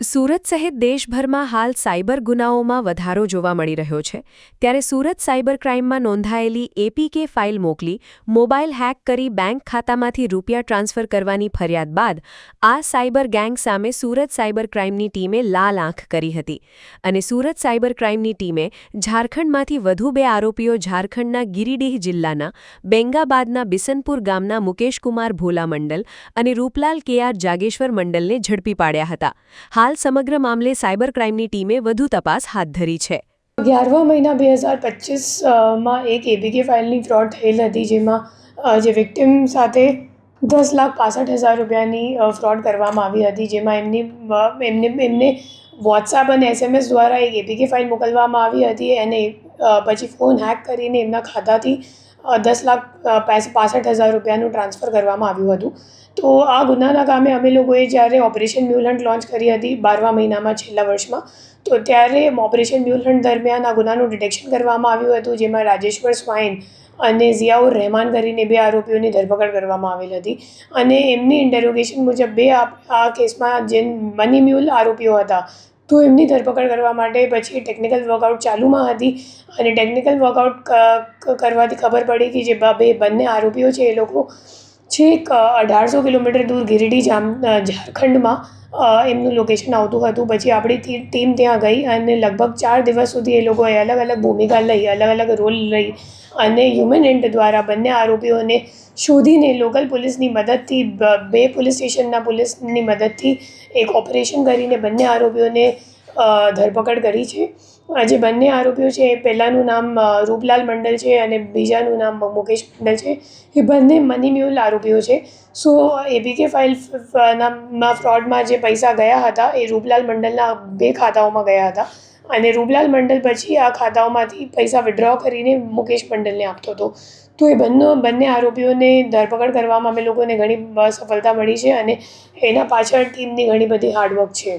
સુરત સહિત દેશભરમાં હાલ સાયબર ગુનાઓમાં વધારો જોવા મળી રહ્યો છે ત્યારે સુરત સાયબર ક્રાઇમમાં નોંધાયેલી એપીકે ફાઇલ મોકલી મોબાઈલ હેક કરી બેંક ખાતામાંથી રૂપિયા ટ્રાન્સફર કરવાની ફરિયાદ બાદ આ સાયબર ગેંગ સામે સુરત સાયબર ક્રાઇમની ટીમે લાલ આંખ કરી હતી અને સુરત સાયબર ક્રાઇમની ટીમે ઝારખંડમાંથી વધુ 2 આરોપીઓ ઝારખંડના ગિરિડીહ જિલ્લાના બેંગાબાદના બિસનપુર ગામના મુકેશકુમાર ભોલા મંડલ અને રૂપલાલ કેઆર જાગેશ્વર મંડલને ઝડપી પાડ્યા હતા હાલ સમગ્ર મામલે સાયબર ક્રાઇમની ટીમે વધુ તપાસ હાથ ધરી છે 11વા મહિના 2025માં એક એપીકે ફાઇલની ફ્રોડ થયેલ હતી જેમાં જે વિક્ટિમ સાથે 10,65,000 રૂપિયાની ફ્રોડ કરવામાં આવી હતી જેમાં એમને વોટ્સએપ અને એસએમએસ દ્વારા એક એપીકે ફાઇલ મોકલવામાં આવી હતી અને પછી ફોન હેક કરીને એમના ખાતાથી 10,65,000 રૂપિયાનું ટ્રાન્સફર કરવામાં આવ્યું હતું તો આ ગુનાના કામે અમે લોકોએ જ્યારે ઓપરેશન મ્યુલ હન્ટ લોન્ચ કરી હતી 12મા મહિનામાં છેલ્લા વર્ષમાં તો ત્યારે ઓપરેશન મ્યુલ હન્ટ દરમિયાન આ ગુનાનું ડિટેક્શન કરવામાં આવ્યું હતું જેમાં રાજેશ્વર સ્વાઈન અને ઝિયાઉર રહેમાન કરીને 2 આરોપીઓની ધરપકડ કરવામાં આવેલ હતી અને એમની ઇન્ટેરોગેશન મુજબ આ કેસમાં જે મની મ્યુલ આરોપીઓ હતા તો એમની ધરપકડ કરવા માટે પછી ટેકનિકલ વર્કઆઉટ ચાલુમાં હતી અને ટેકનિકલ વર્કઆઉટ કરવાથી ખબર પડી કે જે બંને આરોપીઓ છે એ લોકો છેક 1800 કિલોમીટર દૂર ગિરિડીહ ઝારખંડમાં એમનું લોકેશન આવતું હતું પછી આપણી ટીમ ત્યાં ગઈ અને લગભગ 4 દિવસ સુધી એ લોકોએ અલગ અલગ ભૂમિકા લઈ અલગ અલગ રોલ લઈ અને હ્યુમન એન્ટ દ્વારા બંને આરોપીઓને શોધીને લોકલ પોલીસની મદદથી 2 પોલીસ સ્ટેશનના પોલીસની મદદથી એક ઓપરેશન કરીને બંને આરોપીઓને ધરપકડ કરી છે જે બંને આરોપીઓ છે પહેલાંનું નામ રૂપલાલ મંડલ છે અને બીજાનું નામ મુકેશ મંડલ છે એ બંને મની મ્યુલ આરોપીઓ છે સો એપીકે ફાઇલમાં ફ્રોડમાં જે પૈસા ગયા હતા એ રૂપલાલ મંડલના 2 ખાતાઓમાં ગયા હતા અને રૂપલાલ મંડલ પછી આ ખાતાઓમાંથી પૈસા વિડ્રો કરીને મુકેશ મંડલને આપતો હતો તો એ બંને આરોપીઓને ધરપકડ કરવામાં અમે લોકોને ઘણી સફળતા મળી છે અને એના પાછળ ટીમની ઘણી બધી હાર્ડવર્ક છે